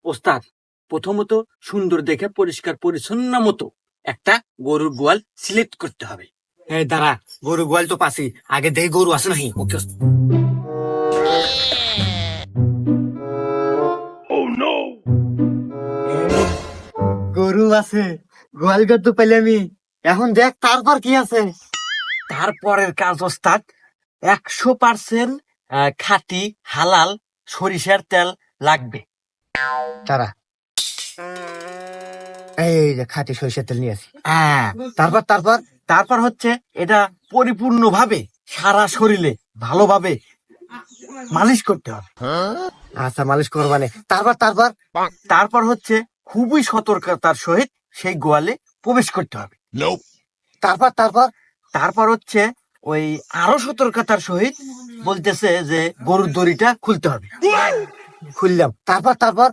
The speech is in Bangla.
ওস্তাদ, প্রথমত সুন্দর দেখে পরিষ্কার পরিচ্ছন্ন মতো একটা গরুর গোয়াল সিলেক্ট করতে হবে। এই দাঁড়া, গরু গোয়াল তো পাছি, আগে দেই গরু আছে নাকি। ওকে গরু আছে, গোয়াল ঘর তো পেলে আমি। এখন দেখ তারপর কি আছে। তারপরের কাজ ওস্তাদ, 100% খাঁটি হালাল সরিষার তেল লাগবে। তারা এই যে খাঁটি সরিষার তেল নিয়ে আসি। হ্যাঁ, তারপর তারপর তারপর হচ্ছে এটা পরিপূর্ণভাবে সারা শরীরে ভালোভাবে মালিশ করতে হবে। আচ্ছা, মালিশ করবানে। তারপর তারপর তারপর হচ্ছে খুবই সতর্কতার সহিত সেই গোয়ালে প্রবেশ করতে হবে। তারপর তারপর তারপর হচ্ছে ওই আরো সতর্কতার সহিত বলতেছে যে গরুর দড়িটা খুলতে হবে। খুললাম। তারপর তারপর